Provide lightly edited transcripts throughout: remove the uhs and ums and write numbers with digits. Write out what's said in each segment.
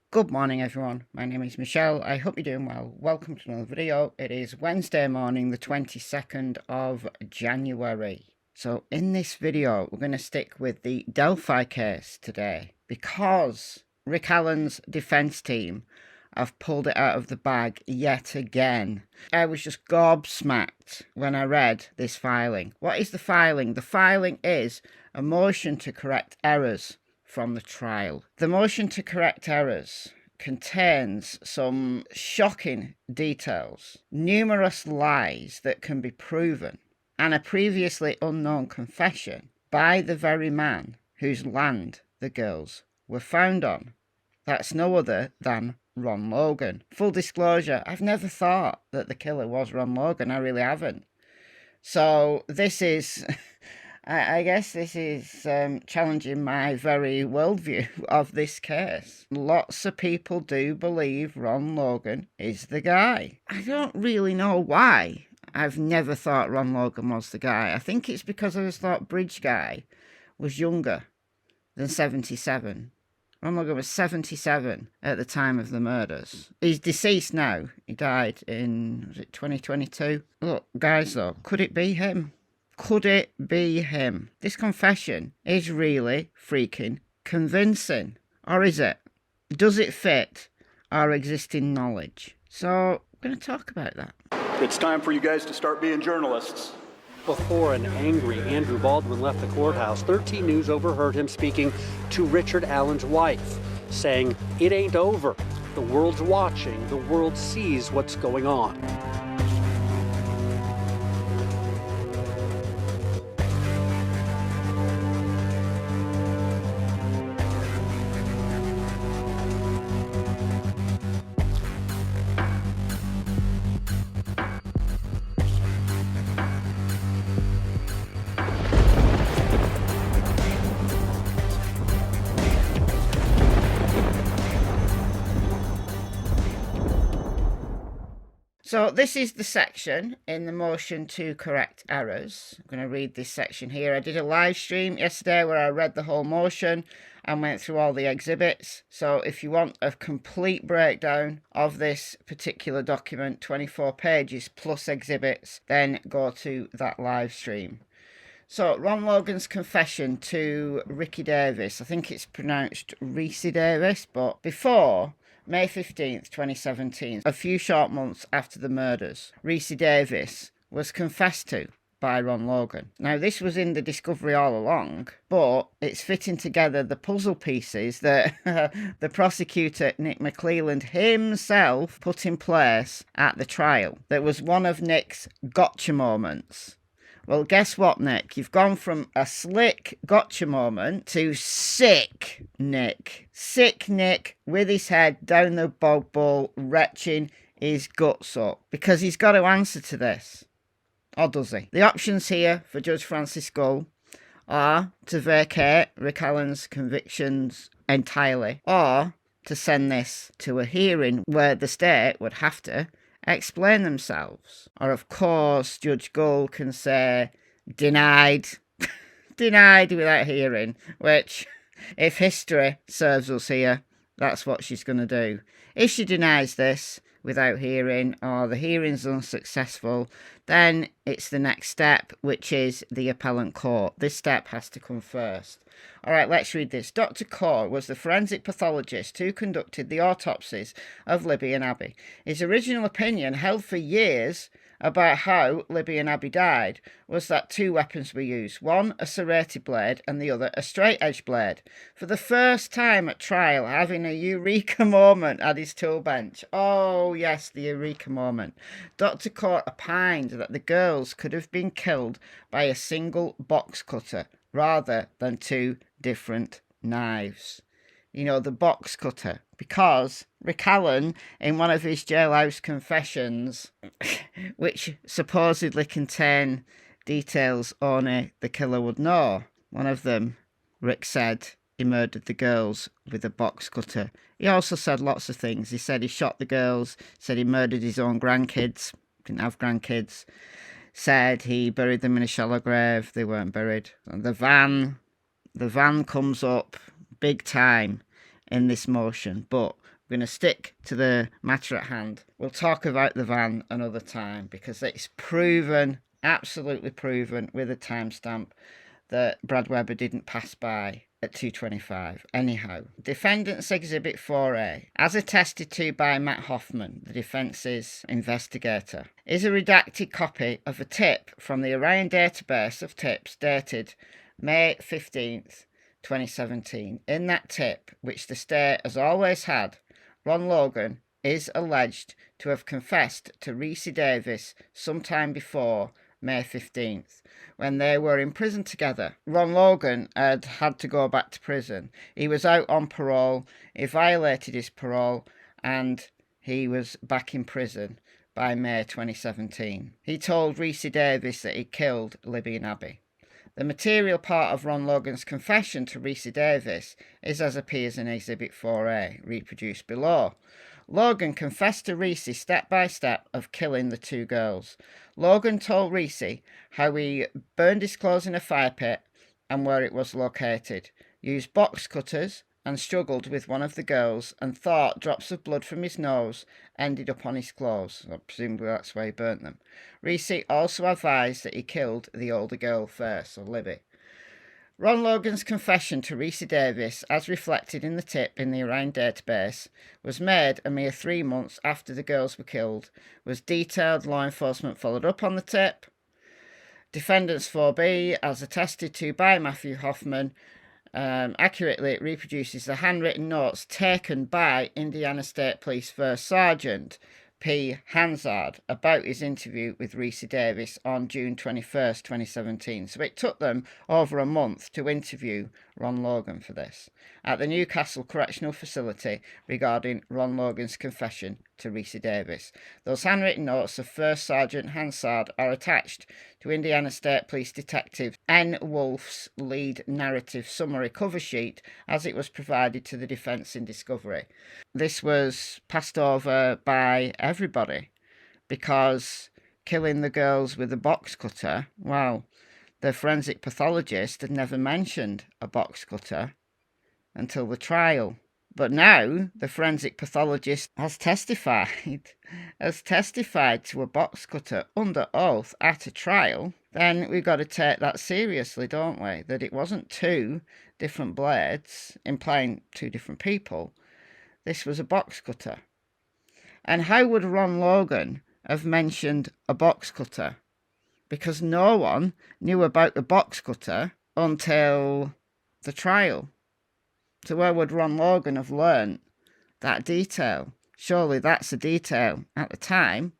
Good morning everyone, my name is Michelle, I hope you're doing well. Welcome to another video. It is Wednesday morning the 22nd of January. So in this video we're going to stick with the Delphi case today because Rick Allen's defence team have pulled it out of the bag yet again. I was just gobsmacked when I read this filing. What is the filing? The filing is a motion to correct errors from the trial. The motion to correct errors contains some shocking details, numerous lies that can be proven, and a previously unknown confession by the very man whose land the girls were found on. That's no other than Ron Logan. Full disclosure, I've never thought that the killer was Ron Logan. I really haven't. So this is... I guess this is challenging my very worldview of this case. Lots of people do believe Ron Logan is the guy. I don't really know why I've never thought Ron Logan was the guy. I think it's because I just thought Bridge Guy was younger than 77. Ron Logan was 77 at the time of the murders. He's deceased now. He died in, was it 2022? Look, guys though, could it be him? Could it be him? This confession is really freaking convincing. Or is it? Does it fit our existing knowledge? So, we're going to talk about that. It's time for you guys to start being journalists. Before an angry Andrew Baldwin left the courthouse, 13 News overheard him speaking to Richard Allen's wife, saying, "It ain't over. The world's watching. The world sees what's going on." So this is the section in the motion to correct errors. I'm going to read this section here. I did a live stream yesterday where I read the whole motion and went through all the exhibits. So if you want a complete breakdown of this particular document, 24 pages plus exhibits, then go to that live stream. So, Ron Logan's confession to Ricky Davis. I think it's pronounced Reese Davis, but before May 15th, 2017, a few short months after the murders, Reese Davis was confessed to by Ron Logan. Now, this was in the discovery all along, but it's fitting together the puzzle pieces that the prosecutor, Nick McClelland, himself put in place at the trial. That was one of Nick's gotcha moments. Well, guess what, Nick? You've gone from a slick gotcha moment to sick Nick. Sick Nick with his head down the bog bowl, retching his guts up. Because he's got to answer to this. Or does he? The options here for Judge Francis Gull are to vacate Rick Allen's convictions entirely, or to send this to a hearing where the state would have to explain themselves. Or, of course, Judge Gull can say, denied. Denied without hearing, which, if history serves us here, that's what she's going to do. If she denies this without hearing, or the hearing's unsuccessful, then it's the next step, which is the appellant court. This step has to come first. All right, let's read this. Dr. Kaur was the forensic pathologist who conducted the autopsies of Libby and Abby. His original opinion, held for years about how Libby and Abby died, was that two weapons were used. One, a serrated blade, and the other, a straight-edge blade. For the first time at trial, having a eureka moment at his tool bench. Oh, yes, the eureka moment. Dr. Kaur opined that the girls could have been killed by a single box cutter rather than two different knives. You know, the box cutter. Because Rick Allen, in one of his jailhouse confessions, which supposedly contain details only the killer would know, one of them, Rick said he murdered the girls with a box cutter. He also said lots of things. He said he shot the girls, said he murdered his own grandkids, didn't have grandkids, said he buried them in a shallow grave, they weren't buried. And the van comes up big time in this motion, but going to stick to the matter at hand. We'll talk about the van another time, because it's proven, absolutely proven, with a timestamp, that Brad Webber didn't pass by at 2:25. Anyhow, Defendant's Exhibit 4A, as attested to by Matt Hoffman, the defence's investigator, is a redacted copy of a tip from the Orion database of tips dated May 15th, 2017. In that tip, which the state has always had, Ron Logan is alleged to have confessed to Reese Davis sometime before May 15th, when they were in prison together. Ron Logan had to go back to prison. He was out on parole, he violated his parole, and he was back in prison by May 2017. He told Reese Davis that he killed Libby and Abby. The material part of Ron Logan's confession to Reese Davis is as appears in Exhibit 4A, reproduced below. Logan confessed to Reese step by step of killing the two girls. Logan told Reese how he burned his clothes in a fire pit and where it was located, used box cutters and struggled with one of the girls, and thought drops of blood from his nose ended up on his clothes. Presumably that's why he burnt them. Reese also advised that he killed the older girl first, so Libby. Ron Logan's confession to Reese Davis, as reflected in the tip in the Orion database, was made a mere 3 months after the girls were killed, was detailed. Law enforcement followed up on the tip. Defendant's 4B, as attested to by Matthew Hoffman, accurately reproduces the handwritten notes taken by Indiana State Police First Sergeant P. Hansard about his interview with Reese Davis on June 21st, 2017. So it took them over a month to interview Ron Logan for this at the Newcastle Correctional Facility regarding Ron Logan's confession to Reese Davis. Those handwritten notes of First Sergeant Hansard are attached to Indiana State Police Detective N. Wolf's lead narrative summary cover sheet as it was provided to the defence in discovery. This was passed over by everybody because killing the girls with a box cutter, well, the forensic pathologist had never mentioned a box cutter until the trial. But now the forensic pathologist has testified to a box cutter under oath at a trial. Then we've got to take that seriously, don't we? That it wasn't two different blades implying two different people. This was a box cutter. And how would Ron Logan have mentioned a box cutter? Because no one knew about the box cutter until the trial. So where would Ron Logan have learnt that detail? Surely that's a detail at the time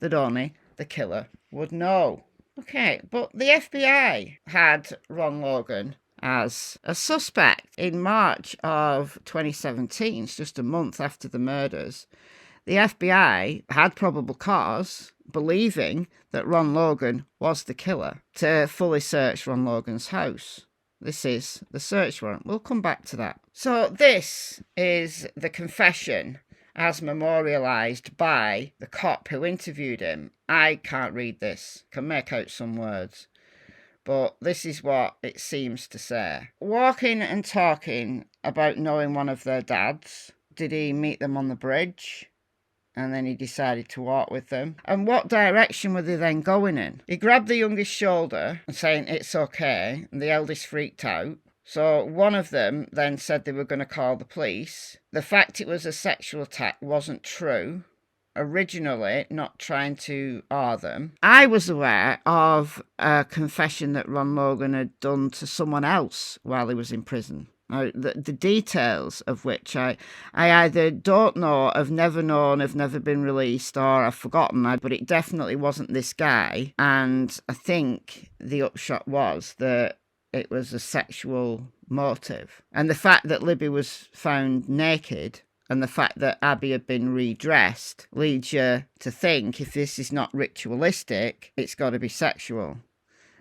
that only the killer would know. Okay, but the FBI had Ron Logan as a suspect in March of 2017, it's just a month after the murders. The FBI had probable cause, believing that Ron Logan was the killer, to fully search Ron Logan's house. This is the search warrant. We'll come back to that. So this is the confession as memorialised by the cop who interviewed him. I can't read this, can make out some words, but this is what it seems to say. Walking and talking about knowing one of their dads. Did he meet them on the bridge? And then he decided to walk with them. And what direction were they then going in? He grabbed the youngest shoulder and saying, "It's okay," and the eldest freaked out. So one of them then said they were going to call the police. The fact it was a sexual attack wasn't true. Originally not trying to awe them. I was aware of a confession that Ron Logan had done to someone else while he was in prison. Now, the details of which I either don't know, have never known, have never been released, or I've forgotten, but it definitely wasn't this guy. And I think the upshot was that it was a sexual motive. And the fact that Libby was found naked and the fact that Abby had been redressed leads you to think, if this is not ritualistic, it's got to be sexual.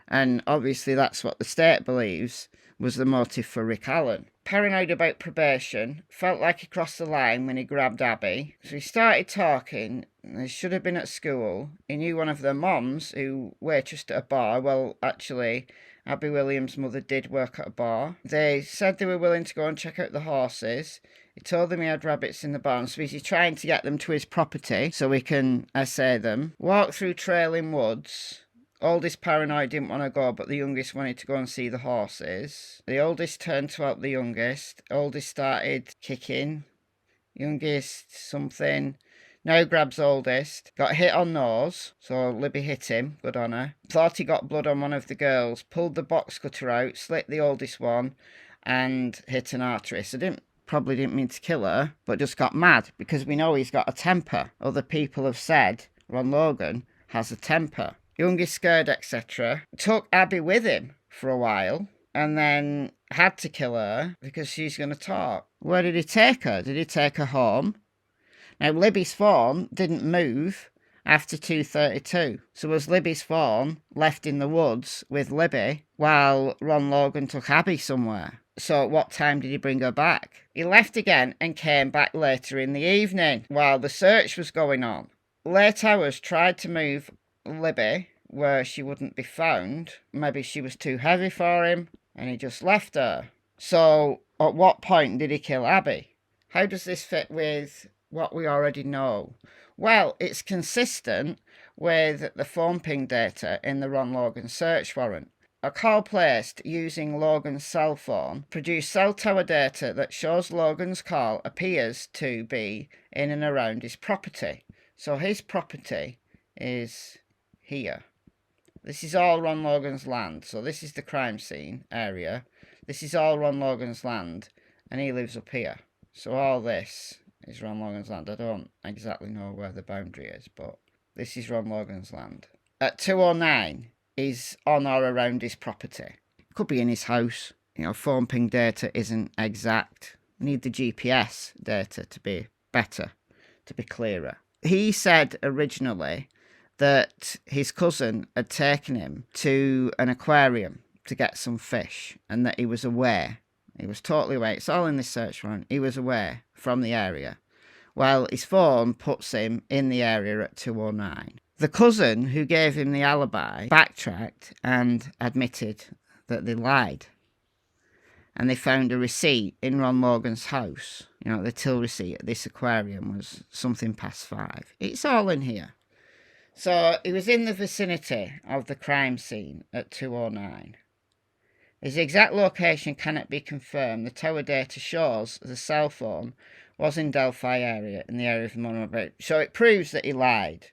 And obviously that's what the state believes was the motive for Rick Allen. Paranoid about probation, felt like he crossed the line when he grabbed Abby. So he started talking. They should have been at school. He knew one of their moms who waitressed at a bar. Well, actually, Abby Williams' mother did work at a bar. They said they were willing to go and check out the horses He told them he had rabbits in the barn, so he's trying to get them to his property so he can assay them. Walk through trailing woods. Oldest paranoid didn't want to go, but the youngest wanted to go and see the horses. The oldest turned to help the youngest. Oldest started kicking. Youngest something. Now grabs oldest. Got hit on nose, so Libby hit him. Good on her. Thought he got blood on one of the girls. Pulled the box cutter out, slit the oldest one, and hit an artery. So probably didn't mean to kill her, but just got mad because we know he's got a temper. Other people have said Ron Logan has a temper. Youngest scared, etc. Took Abby with him for a while and then had to kill her because she's going to talk. Where did he take her? Did he take her home? Now, Libby's phone didn't move after 2:32. So was Libby's phone left in the woods with Libby while Ron Logan took Abby somewhere? So at what time did he bring her back? He left again and came back later in the evening while the search was going on. Late hours tried to move Libby where she wouldn't be found. Maybe she was too heavy for him and he just left her. So at what point did he kill Abby? How does this fit with what we already know? Well, it's consistent with the phone ping data in the Ron Logan search warrant. A call placed using Logan's cell phone produced cell tower data that shows Logan's call appears to be in and around his property. So his property is here. This is all Ron Logan's land. So this is the crime scene area. This is all Ron Logan's land. And he lives up here. So all this is Ron Logan's land. I don't exactly know where the boundary is, but this is Ron Logan's land. At 2:09, he's on or around his property. Could be in his house. You know, phone ping data isn't exact. We need the GPS data to be better, to be clearer. He said originally that his cousin had taken him to an aquarium to get some fish and that he was aware. He was totally aware. It's all in this search warrant. He was aware from the area. Well, his phone puts him in the area at 2:09. The cousin who gave him the alibi backtracked and admitted that they lied. And they found a receipt in Ron Logan's house. You know, the till receipt at this aquarium was something past 5. It's all in here. So he was in the vicinity of the crime scene at 2:09. His exact location cannot be confirmed. The tower data shows the cell phone was in Delphi area, in the area of the monument. So it proves that he lied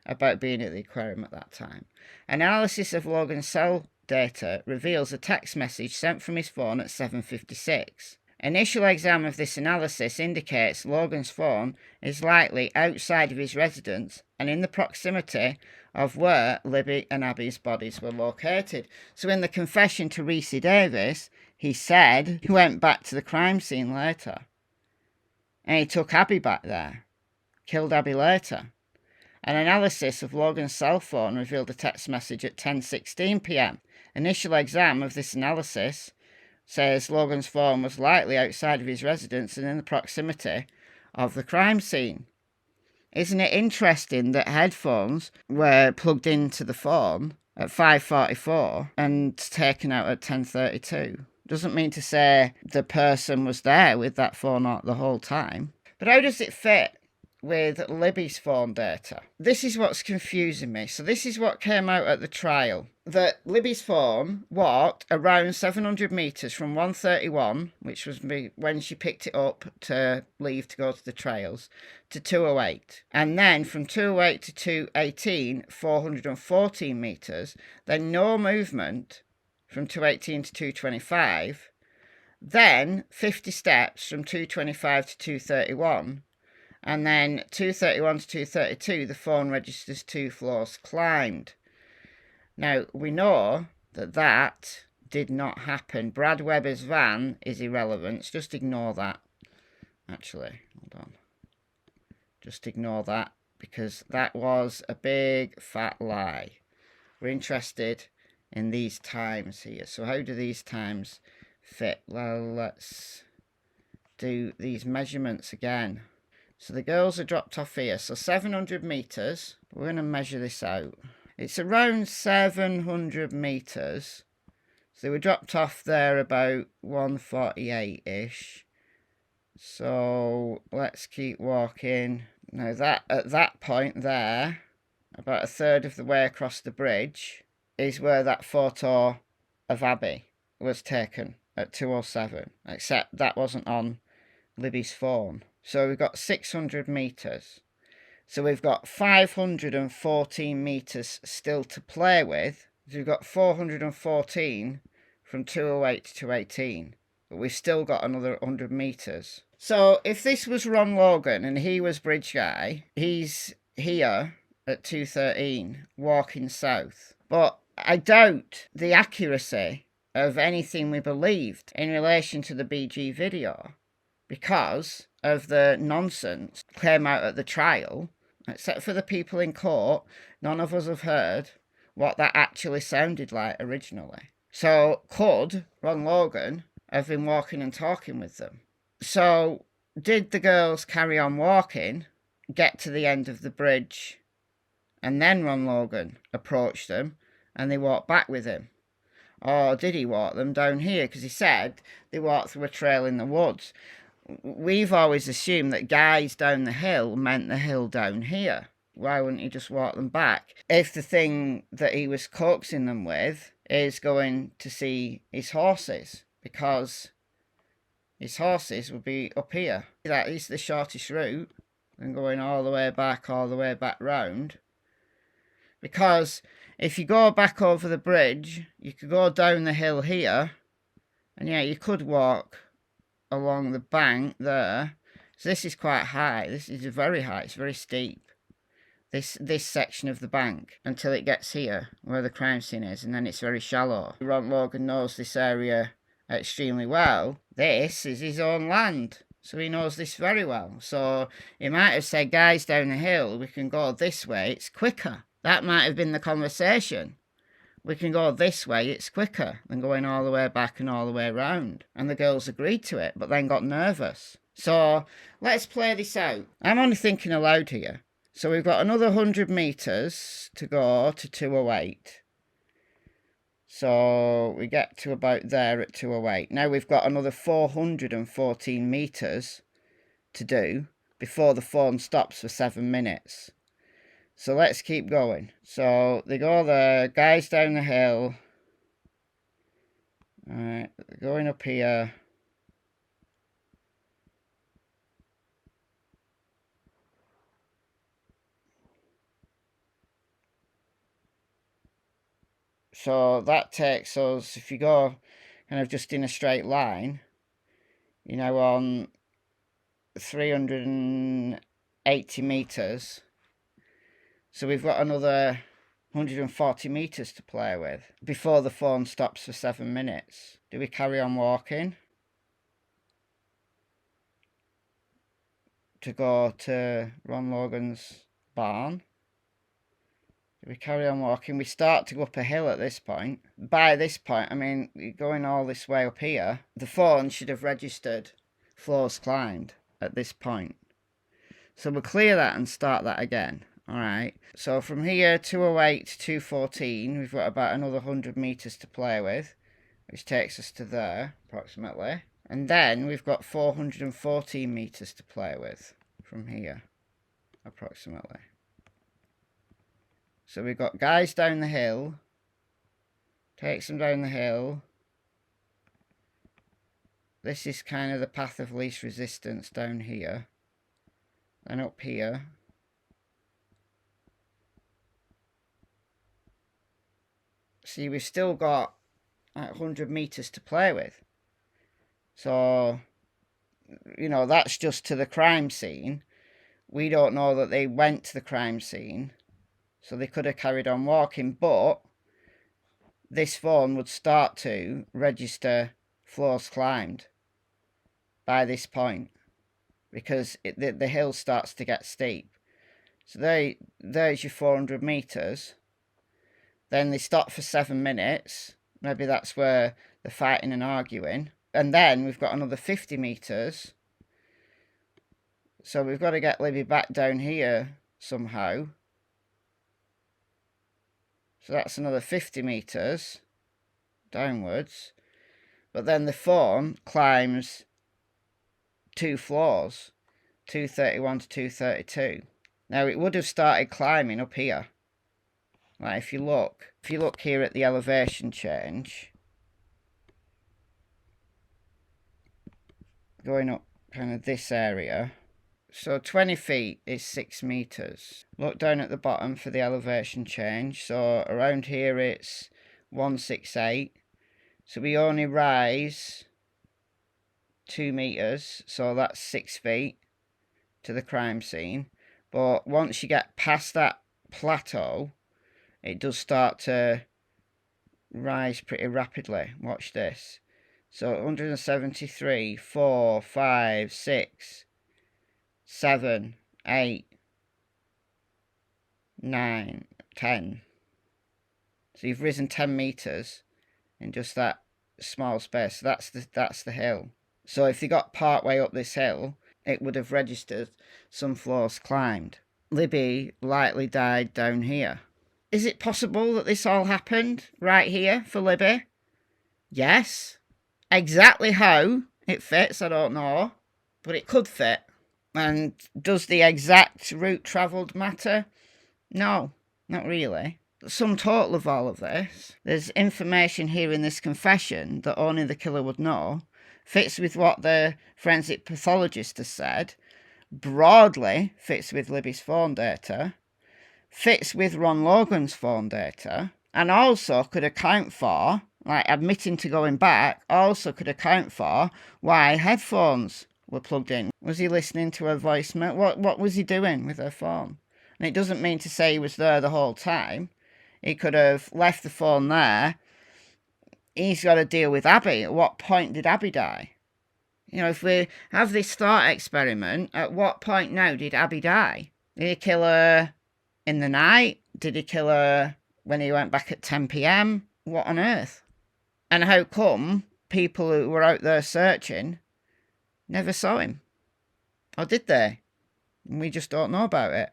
about being at the aquarium at that time. Analysis of Logan's cell data reveals a text message sent from his phone at 7:56. Initial exam of this analysis indicates Logan's phone is likely outside of his residence and in the proximity of where Libby and Abby's bodies were located. So in the confession to Reese Davis, he said he went back to the crime scene later. And he took Abby back there. Killed Abby later. An analysis of Logan's cell phone revealed a text message at 10:16 p.m. Initial exam of this analysis says Logan's phone was likely outside of his residence and in the proximity of the crime scene. Isn't it interesting that headphones were plugged into the phone at 5:44 and taken out at 10:32? Doesn't mean to say the person was there with that phone the whole time. But how does it fit with Libby's phone data? This is what's confusing me. So this is what came out at the trial. That Libby's phone walked around 700 metres from 131, which was when she picked it up to leave to go to the trails, to 208. And then from 208 to 218, 414 metres. Then no movement from 218 to 225. Then 50 steps from 225 to 231. And then 231 to 232, the phone registers 2 floors climbed. Now, we know that did not happen. Brad Webber's van is irrelevant. Just ignore that. Actually, hold on. Just ignore that because that was a big fat lie. We're interested in these times here. So how do these times fit? Well, let's do these measurements again. So the girls are dropped off here. So 700 metres. We're going to measure this out. It's around 700 metres. So they were dropped off there about 1:48-ish. So let's keep walking. Now that at that point there, about a third of the way across the bridge, is where that photo of Abby was taken at 2:07, except that wasn't on Libby's phone. So we've got 600 meters. So we've got 514 meters still to play with. So we've got 414 from 208 to 218, but we've still got another 100 meters. So if this was Ron Logan and he was bridge guy, he's here at 2:13 walking south. But I doubt the accuracy of anything we believed in relation to the BG video because of the nonsense that came out at the trial. Except for the people in court, none of us have heard what that actually sounded like originally. So could Ron Logan have been walking and talking with them? So did the girls carry on walking, get to the end of the bridge, and then Ron Logan approached them and they walked back with him? Or did he walk them down here? Because he said they walked through a trail in the woods. We've always assumed that guys down the hill meant the hill down here. Why wouldn't he just walk them back? If the thing that he was coaxing them with is going to see his horses, because his horses would be up here. That is the shortest route than going all the way back round. Because if you go back over the bridge, you could go down the hill here, and yeah, you could walk along the bank there. So this is quite high. This is very high. It's very steep. This section of the bank until it gets here where the crime scene is, and then it's very shallow. Ron Logan knows this area extremely well. This is his own land, so he knows this very well. So he might have said, guys down the hill, we can go this way, it's quicker. That might have been the conversation. We can go this way, it's quicker than going all the way back and all the way around. And the girls agreed to it, but then got nervous. So let's play this out. I'm only thinking aloud here. So we've got another 100 meters to go to 208. So we get to about there at 208. Now we've got another 414 meters to do before the phone stops for 7 minutes. So let's keep going. So they go there, guys down the hill. Alright, going up here. So that takes us, if you go kind of just in a straight line, you know, on 380 meters. So we've got another 140 meters to play with before the phone stops for 7 minutes. Do we carry on walking to go to Ron Logan's barn? Do we carry on walking? We start to go up a hill at this point. By this point, I mean, going all this way up here, the phone should have registered floors climbed at this point. So we'll clear that and start that again. Alright, so from here, 208 to 214, we've got about another 100 meters to play with, which takes us to there, approximately. And then we've got 414 meters to play with from here, approximately. So we've got guys down the hill, takes them down the hill. This is kind of the path of least resistance down here. And up here. See, we've still got 100 meters to play with. So, you know, that's just to the crime scene. We don't know that they went to the crime scene. So they could have carried on walking. But this phone would start to register floors climbed by this point. Because the hill starts to get steep. So there's your 400 meters. Then they stop for 7 minutes. Maybe that's where they're fighting and arguing. And then we've got another 50 meters. So we've got to get Libby back down here somehow. So that's another 50 meters downwards. But then the phone climbs 2 floors, 231 to 232. Now it would have started climbing up here. Like if you look here at the elevation change, going up kind of this area. So 20 feet is 6 meters. Look down at the bottom for the elevation change. So around here it's 168. So we only rise 2 meters. So that's 6 feet to the crime scene. But once you get past that plateau, it does start to rise pretty rapidly. Watch this. So 173, 4, 5, 6, 7, 8, 9, 10. So you've risen 10 meters in just that small space. So that's the hill. So if you got part way up this hill, it would have registered some floors climbed. Libby likely died down here. Is it possible that this all happened right here for Libby? Yes. Exactly how it fits, I don't know. But it could fit. And does the exact route travelled matter? No, not really. Sum total of all of this, there's information here in this confession that only the killer would know, fits with what the forensic pathologist has said, broadly fits with Libby's phone data, fits with Ron Logan's phone data, and also could account for, like admitting to going back, also could account for why headphones were plugged in. Was he listening to her voicemail? What was he doing with her phone? And it doesn't mean to say he was there the whole time. He could have left the phone there. He's got to deal with Abby. At what point did Abby die? You know, if we have this thought experiment, at what point now did Abby die? Did he kill her in the night? Did he kill her when he went back at 10 p.m? What on earth? And how come people who were out there searching never saw him? Or did they? We just don't know about it.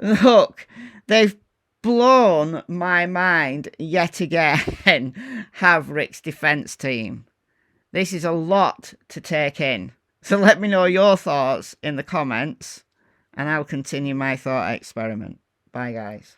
Look, they've blown my mind yet again, have Rick's defence team. This is a lot to take in. So let me know your thoughts in the comments, and I'll continue my thought experiment. Bye, guys.